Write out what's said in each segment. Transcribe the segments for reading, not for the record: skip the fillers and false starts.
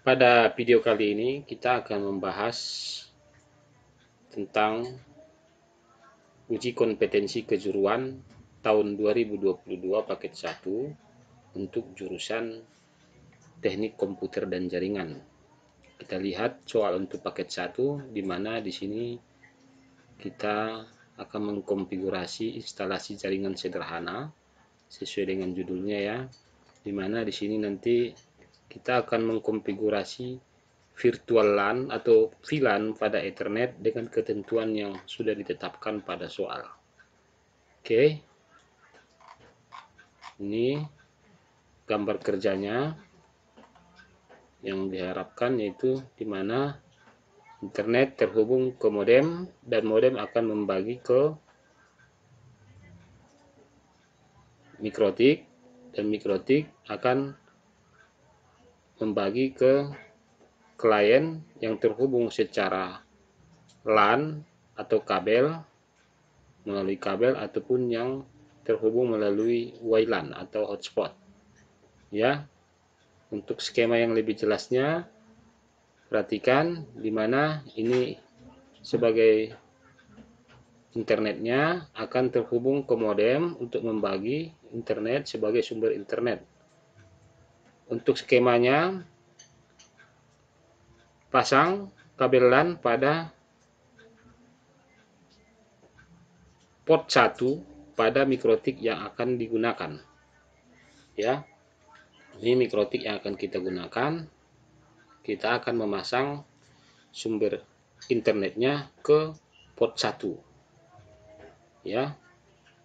Pada video kali ini kita akan membahas tentang uji kompetensi kejuruan tahun 2022 paket 1 untuk jurusan Teknik Komputer dan Jaringan. Kita lihat soal untuk paket 1 di mana di sini kita akan mengkonfigurasi instalasi jaringan sederhana sesuai dengan judulnya ya. Di mana di sini nanti kita akan mengkonfigurasi virtual LAN atau VLAN pada Ethernet dengan ketentuan yang sudah ditetapkan pada soal. Oke, ini gambar kerjanya yang diharapkan, yaitu di mana internet terhubung ke modem dan modem akan membagi ke mikrotik dan mikrotik akan membagi ke klien yang terhubung secara LAN atau kabel, melalui kabel, ataupun yang terhubung melalui WLAN atau hotspot. Ya, untuk skema yang lebih jelasnya, perhatikan di mana ini sebagai internetnya akan terhubung ke modem untuk membagi internet sebagai sumber internet. Untuk skemanya, pasang kabel LAN pada port 1 pada mikrotik yang akan digunakan. Ya, ini mikrotik yang akan kita gunakan. Kita akan memasang sumber internetnya ke port 1. Ya,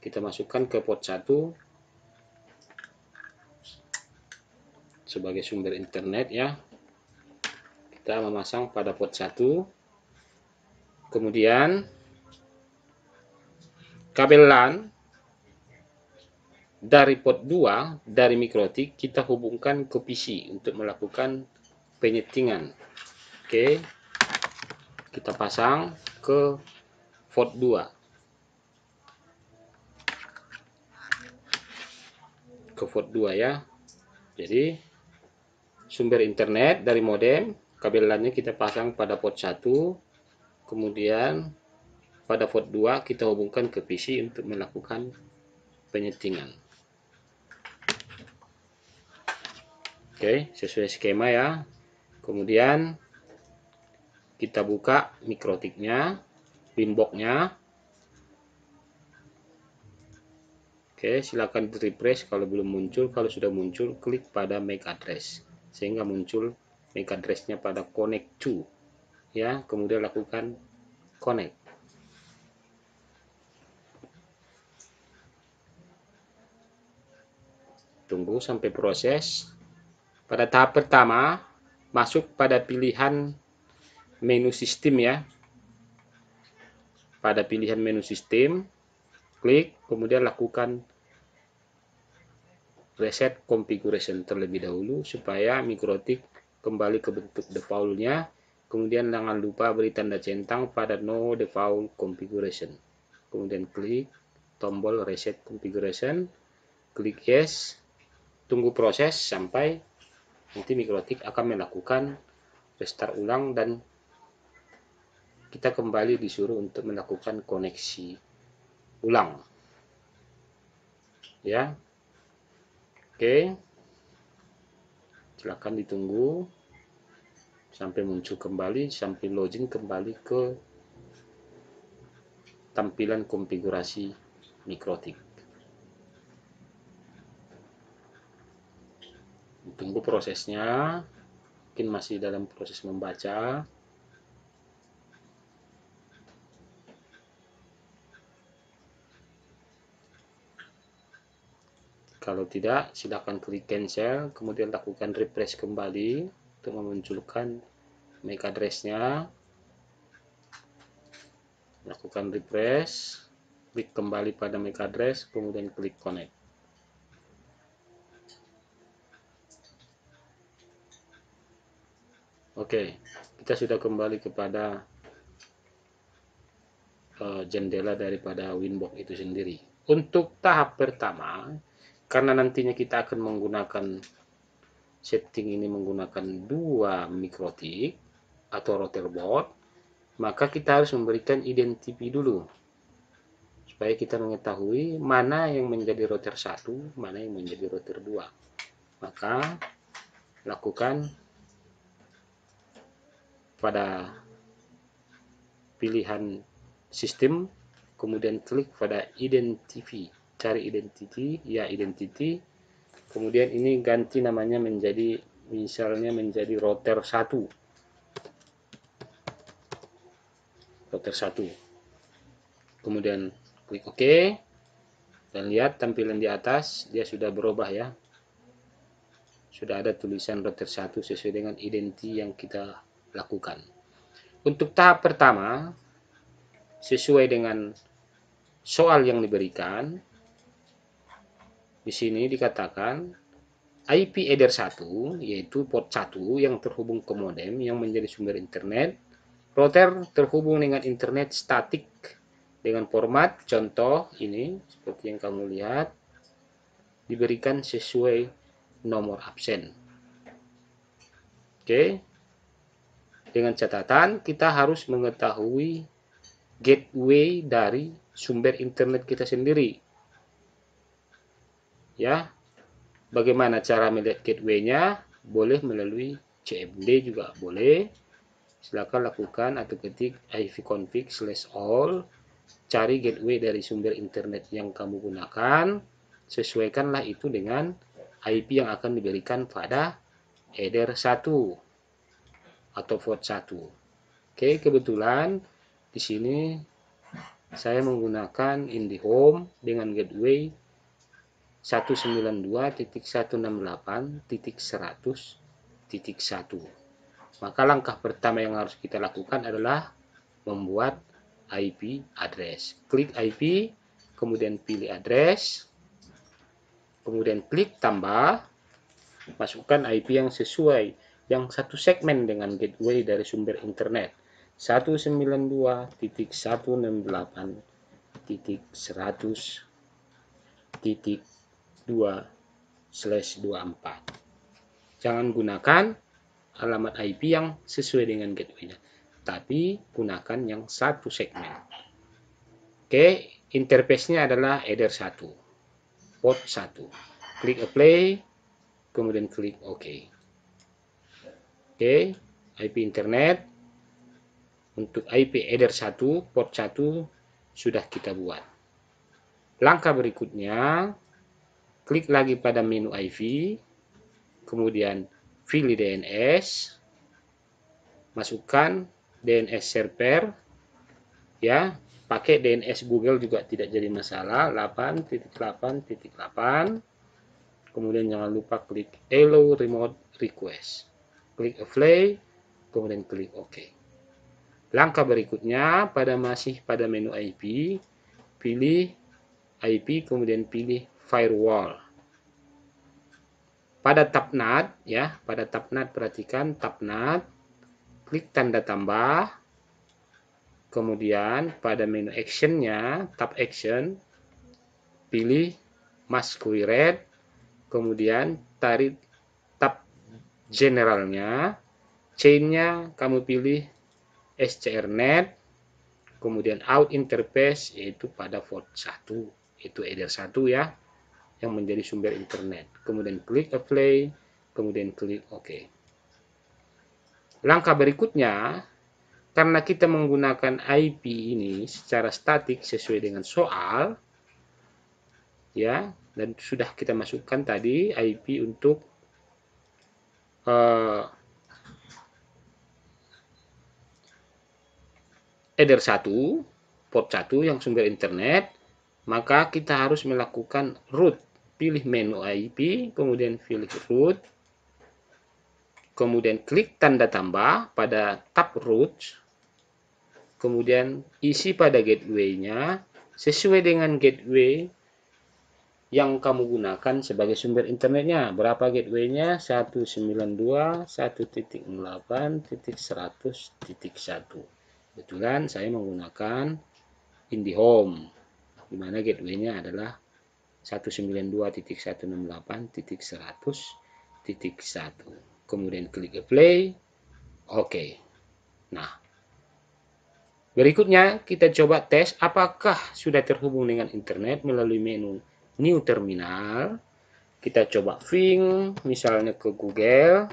kita masukkan ke port 1 sebagai sumber internet ya. Kita memasang pada port 1. Kemudian kabel LAN dari port 2 dari mikrotik kita hubungkan ke PC untuk melakukan penyetingan. Oke, kita pasang ke port 2. Ke port 2 ya. Jadi sumber internet dari modem, kabel LAN-nya kita pasang pada port 1. Kemudian pada port 2 kita hubungkan ke PC untuk melakukan penyetingan. Oke, sesuai skema ya. Kemudian kita buka mikrotiknya, winbox-nya. Oke, silakan di refresh kalau belum muncul. Kalau sudah muncul, klik pada MAC address sehingga muncul MAC address-nya pada connect to. Ya, kemudian lakukan connect. Tunggu sampai proses. Pada tahap pertama, masuk pada pilihan menu sistem ya. Pada pilihan menu sistem, klik, kemudian lakukan reset configuration terlebih dahulu supaya mikrotik kembali ke bentuk default-nya. Kemudian jangan lupa beri tanda centang pada no default configuration. Kemudian klik tombol reset configuration, klik yes, tunggu proses sampai nanti mikrotik akan melakukan restart ulang dan kita kembali disuruh untuk melakukan koneksi ulang. Ya. Oke. Silakan ditunggu sampai muncul kembali, sampai login kembali ke tampilan konfigurasi mikrotik. Tunggu prosesnya, mungkin masih dalam proses membaca. Kalau tidak, silakan klik cancel, kemudian lakukan refresh kembali untuk memunculkan MAC address-nya. Lakukan refresh, klik kembali pada MAC address, kemudian klik connect. Oke, kita sudah kembali kepada jendela daripada winbox itu sendiri. Untuk tahap pertama, karena nantinya kita akan menggunakan setting ini menggunakan 2 mikrotik atau router board, maka kita harus memberikan identity dulu supaya kita mengetahui mana yang menjadi router 1, mana yang menjadi router 2. Maka lakukan pada pilihan sistem, kemudian klik pada identity, cari identity, ya identity, kemudian ini ganti namanya menjadi, misalnya menjadi router 1. Router 1. Kemudian klik OK. Dan lihat tampilan di atas, dia sudah berubah ya. Sudah ada tulisan router 1 sesuai dengan identity yang kita lakukan. Untuk tahap pertama, sesuai dengan soal yang diberikan, di sini dikatakan IP header 1, yaitu port 1 yang terhubung ke modem yang menjadi sumber internet. Router terhubung dengan internet statik dengan format contoh ini, seperti yang kamu lihat, diberikan sesuai nomor absen. Oke. Dengan catatan kita harus mengetahui gateway dari sumber internet kita sendiri. Ya. Bagaimana cara melihat gateway-nya? Boleh melalui CMD juga boleh. Silakan lakukan atau ketik ivconfig/all, cari gateway dari sumber internet yang kamu gunakan, sesuaikanlah itu dengan IP yang akan diberikan pada header 1 atau port 1. Oke, kebetulan di sini saya menggunakan IndiHome dengan gateway 192.168.100.1. Maka langkah pertama yang harus kita lakukan adalah membuat IP address. Klik IP, kemudian pilih address, kemudian klik tambah, masukkan IP yang sesuai, yang satu segmen dengan gateway dari sumber internet 192.168.100.24. Jangan gunakan alamat IP yang sesuai dengan gateway-nya, tapi gunakan yang satu segmen. Oke, interface-nya adalah header 1, port 1. Klik apply, kemudian klik OK. Oke, IP internet untuk IP header 1, port 1 sudah kita buat. Langkah berikutnya, klik lagi pada menu IV, kemudian pilih DNS, masukkan DNS server, ya, pakai DNS Google juga tidak jadi masalah, 8.8.8, kemudian jangan lupa klik Allow Remote Request, klik Apply, kemudian klik OK. Langkah berikutnya, masih pada menu IP, pilih IP, kemudian pilih Firewall. Pada tab NAT, ya, pada tab NAT perhatikan tab NAT, klik tanda tambah, kemudian pada menu action-nya, tab action, pilih mask query, kemudian tarik tab generalnya, chain-nya kamu pilih SCRNet, kemudian out interface, yaitu pada port 1, itu header 1 ya, yang menjadi sumber internet. Kemudian klik apply, kemudian klik OK. Langkah berikutnya, karena kita menggunakan IP ini secara statik sesuai dengan soal, ya, dan sudah kita masukkan tadi IP untuk header 1, port 1 yang sumber internet, maka kita harus melakukan root. Pilih menu IP, kemudian pilih root, kemudian klik tanda tambah pada tab root, kemudian isi pada gateway-nya sesuai dengan gateway yang kamu gunakan sebagai sumber internetnya. Berapa gateway-nya? 192.168.100.1. Kebetulan saya menggunakan IndiHome, di mana gateway-nya adalah 192.168.100.1. Kemudian klik apply. Oke. Nah, berikutnya kita coba tes apakah sudah terhubung dengan internet melalui menu New Terminal. Kita coba Bing, misalnya ke Google.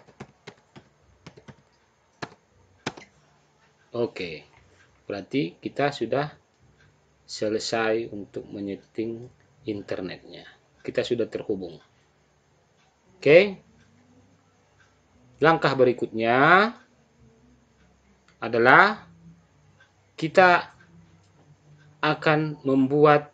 Oke, berarti kita sudah selesai untuk menyeting internetnya. Kita sudah terhubung. Oke. Langkah berikutnya adalah kita akan membuat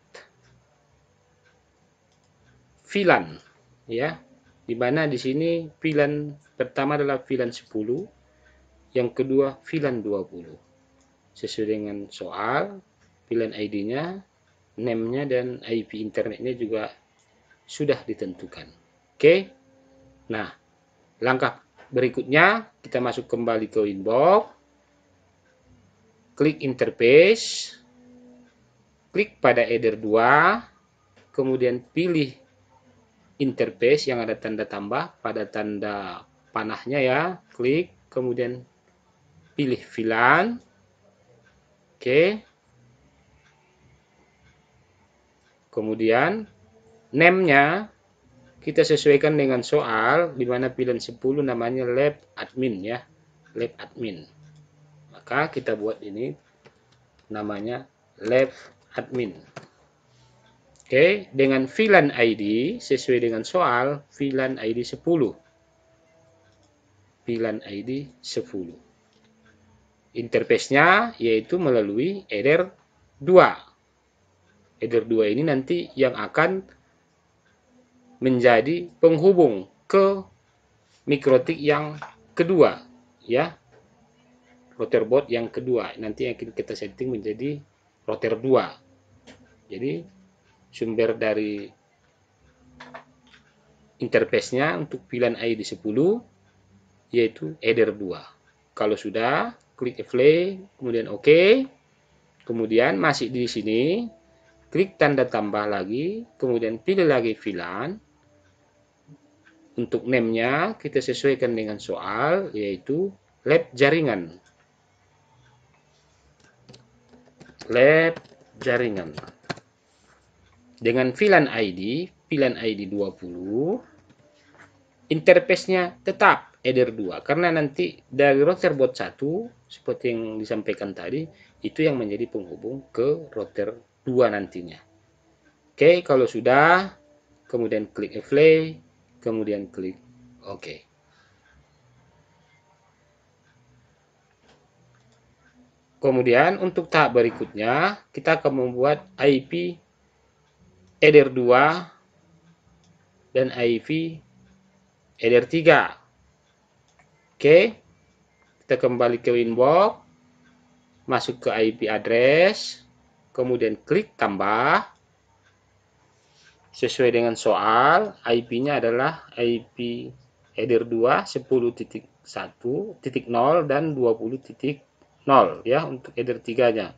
VLAN, ya. Di mana di sini VLAN pertama adalah VLAN 10, yang kedua VLAN 20. Sesuai dengan soal, VLAN ID-nya, name-nya, dan IP internetnya juga sudah ditentukan. Oke. Nah, langkah berikutnya kita masuk kembali ke inbox, klik interface, klik pada header 2, kemudian pilih interface yang ada tanda tambah pada tanda panahnya ya, klik, kemudian pilih VLAN. Oke. Kemudian name-nya kita sesuaikan dengan soal, di mana VLAN 10 namanya lab admin ya, lab admin. Maka kita buat ini namanya lab admin. Oke, dengan VLAN ID sesuai dengan soal, VLAN ID 10. VLAN ID 10. Interface-nya yaitu melalui header 2. Header 2 ini nanti yang akan menjadi penghubung ke mikrotik yang kedua ya, router board yang kedua, nanti yang kita setting menjadi router 2. Jadi sumber dari interface-nya untuk VLAN ID 10 yaitu header 2. Kalau sudah, klik apply, kemudian OK. Kemudian masih di sini, klik tanda tambah lagi, kemudian pilih lagi VLAN. Untuk name-nya kita sesuaikan dengan soal, yaitu lab jaringan. Lab jaringan. Dengan VLAN ID 20, interface-nya tetap header 2. Karena nanti dari router board 1, seperti yang disampaikan tadi, itu yang menjadi penghubung ke router 2 nantinya. Oke, kalau sudah, kemudian klik apply, kemudian klik OK. Kemudian untuk tahap berikutnya, kita akan membuat IP header 2 dan IP header 3. Oke, kita kembali ke inbox, masuk ke IP address, kemudian klik tambah. Sesuai dengan soal, IP-nya adalah IP header 2 10.1.0 dan 20.0 ya untuk header 3-nya.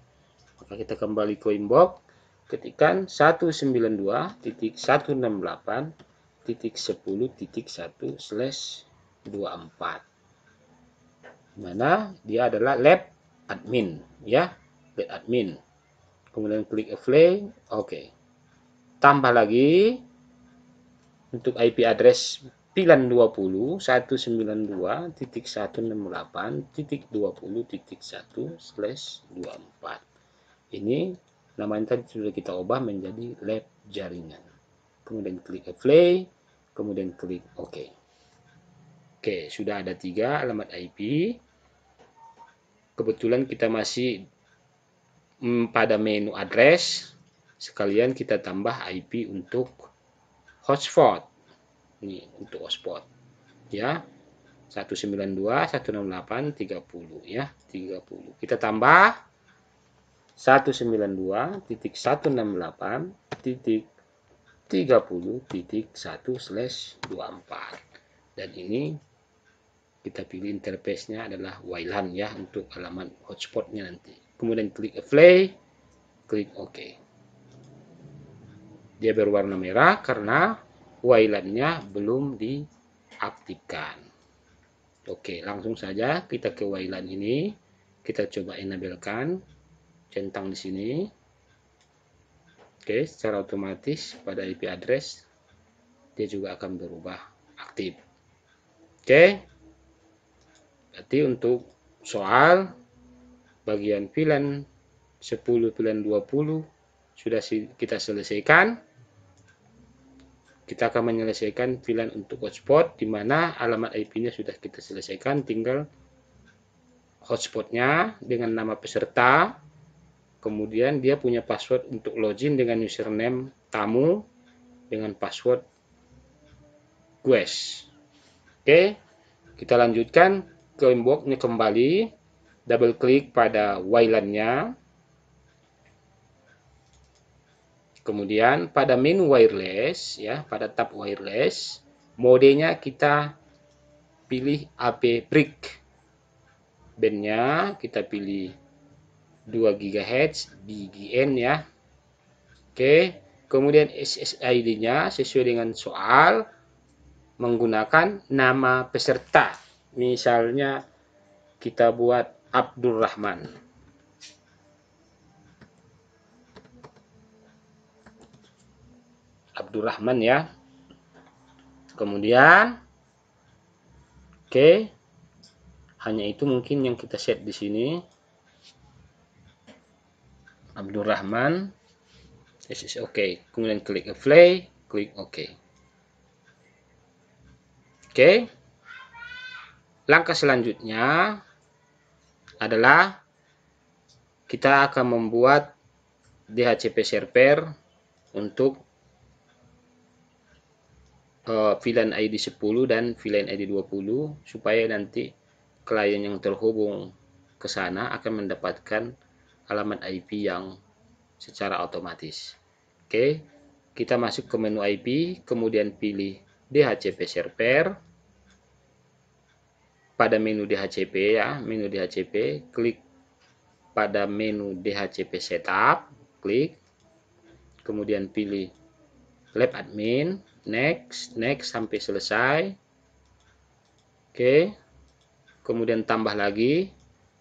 Maka kita kembali ke inbox, ketikkan 192.168.10.1/24. Mana dia adalah lab admin ya, lab admin. Kemudian klik apply, oke. Tambah lagi untuk IP address VLAN 20 192.168.20.1/24. Ini namanya tadi sudah kita ubah menjadi lab jaringan. Kemudian klik apply, kemudian klik OK. Oke, sudah ada 3 alamat IP. Kebetulan kita masih pada menu address. Sekalian kita tambah IP untuk hotspot. Ini untuk hotspot. Ya. 192.168.30 ya, 30. Kita tambah 192.168.30.1/24. Dan ini kita pilih interface-nya adalah WLAN ya untuk alamat hotspot-nya nanti. Kemudian klik apply, klik OK. Dia berwarna merah karena WLAN-nya belum diaktifkan. aktifkan. Oke, langsung saja kita ke WLAN ini. Kita coba enablekan centang di sini. Oke, secara otomatis pada IP address dia juga akan berubah aktif. Oke, berarti untuk soal bagian VLAN 10 VLAN 20 sudah kita selesaikan. Kita akan menyelesaikan VLAN untuk hotspot, di mana alamat IP-nya sudah kita selesaikan, tinggal hotspotnya dengan nama peserta, kemudian dia punya password untuk login dengan username tamu dengan password guest. Oke, kita lanjutkan ke inbox-nya kembali, double klik pada WLAN-nya. Kemudian pada menu wireless, ya, pada tab wireless, modenya kita pilih AP brick. Bandnya kita pilih 2 GHz BGN ya. Oke, kemudian SSID-nya sesuai dengan soal menggunakan nama peserta. Misalnya kita buat Abdurrahman. Abdurrahman ya. Kemudian oke. Hanya itu mungkin yang kita set di sini. Abdurrahman. This is okay. Kemudian klik apply, klik OK. Oke. Langkah selanjutnya adalah kita akan membuat DHCP server untuk VLAN ID 10 dan VLAN ID 20 supaya nanti klien yang terhubung ke sana akan mendapatkan alamat IP yang secara otomatis. Oke, kita masuk ke menu IP, kemudian pilih DHCP server. Pada menu DHCP ya, menu DHCP, klik pada menu DHCP setup, klik, kemudian pilih lab admin, next sampai selesai. Oke. Kemudian tambah lagi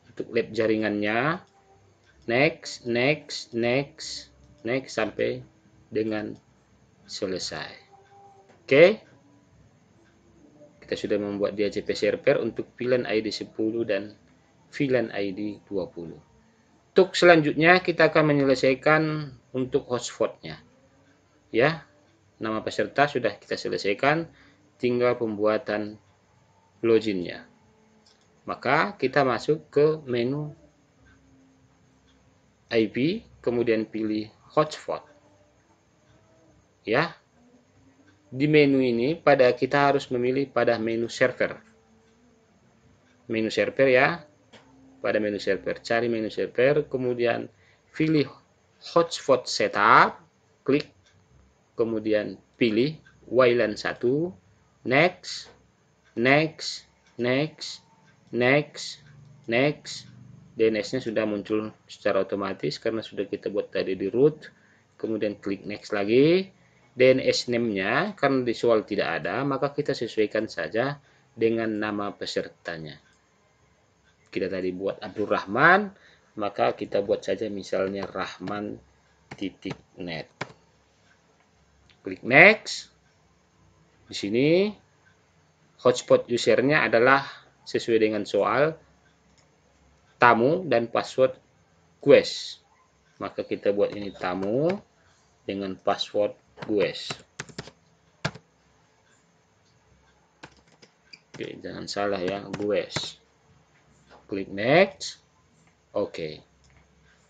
untuk lab jaringannya, next sampai dengan selesai. Oke, kita sudah membuat DHCP server untuk VLAN ID 10 dan VLAN ID 20. Untuk selanjutnya kita akan menyelesaikan untuk hotspotnya. Ya, nama peserta sudah kita selesaikan, tinggal pembuatan loginnya. Maka kita masuk ke menu IP, kemudian pilih hotspot. Ya. Di menu ini kita harus memilih pada menu server. Menu server ya. Pada menu server, cari menu server, kemudian pilih hotspot setup, klik, kemudian pilih WLAN 1, next. DNS-nya sudah muncul secara otomatis karena sudah kita buat tadi di root. Kemudian klik next lagi. DNS name-nya karena di soal tidak ada, maka kita sesuaikan saja dengan nama pesertanya. Kita tadi buat Abdurrahman, maka kita buat saja misalnya rahman.net. Klik next. Di sini hotspot usernya adalah sesuai dengan soal tamu dan password guest. Maka kita buat ini tamu dengan password guest. Oke, jangan salah ya, guest. Klik next. Oke.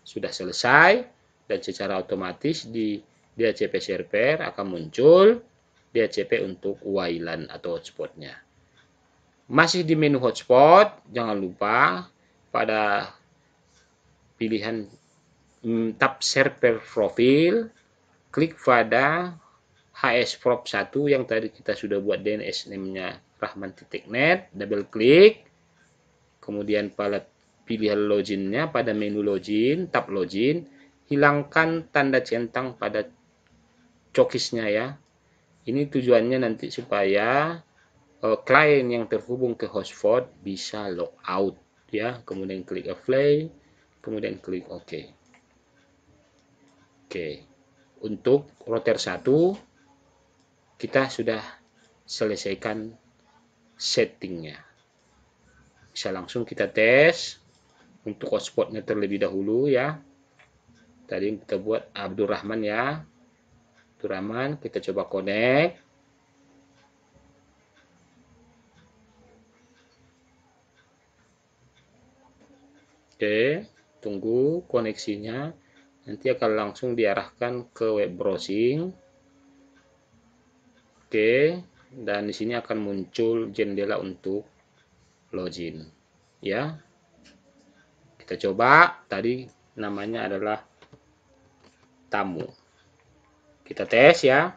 Sudah selesai dan secara otomatis di DHCP server akan muncul DHCP untuk WLAN atau hotspotnya. Masih di menu hotspot, jangan lupa pada pilihan tab server profil, klik pada hsprop 1 yang tadi kita sudah buat DNS name-nya rahman.net, double klik, kemudian pada pilihan loginnya pada menu login, tab login, hilangkan tanda centang pada cookies-nya ya. Ini tujuannya nanti supaya klien yang terhubung ke hotspot bisa logout ya, kemudian klik apply, kemudian klik OK. Oke, untuk router 1 kita sudah selesaikan settingnya. Bisa langsung kita tes untuk hotspotnya terlebih dahulu ya. Tadi kita buat Abdurrahman ya. Abdurrahman, kita coba connect. Oke, tunggu koneksinya. Nanti akan langsung diarahkan ke web browsing. Oke, dan di sini akan muncul jendela untuk login. Ya, kita coba. Tadi namanya adalah tamu. Kita tes ya.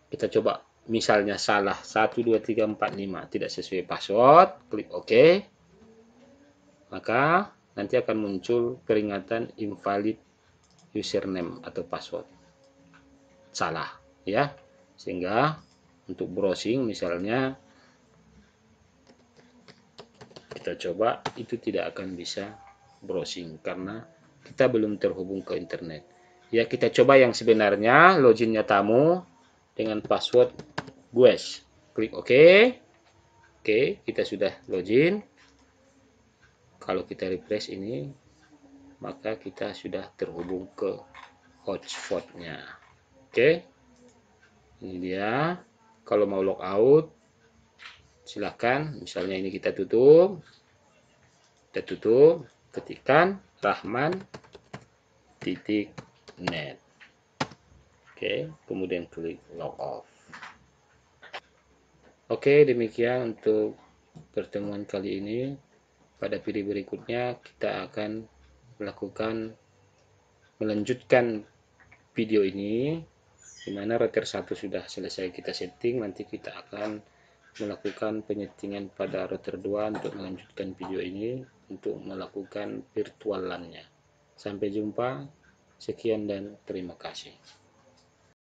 Kita coba. Misalnya salah 1 2 3 4 5 tidak sesuai password, klik OK. Maka nanti akan muncul peringatan invalid username atau password. Salah ya. Sehingga untuk browsing misalnya kita coba, itu tidak akan bisa browsing karena kita belum terhubung ke internet. Ya, kita coba yang sebenarnya, loginnya tamu dengan password GUES. Klik OK. Oke, kita sudah login. Kalau kita refresh ini, maka kita sudah terhubung ke hotspotnya. Oke, ini dia. Kalau mau logout, silakan. Misalnya ini kita tutup, ketikkan rahman.net. Oke, kemudian klik log off. Oke, demikian untuk pertemuan kali ini. Pada video berikutnya kita akan melanjutkan video ini, di mana router 1 sudah selesai kita setting. Nanti kita akan melakukan penyetingan pada router 2 untuk melanjutkan video ini untuk melakukan virtual LAN-nya. Sampai jumpa, sekian dan terima kasih.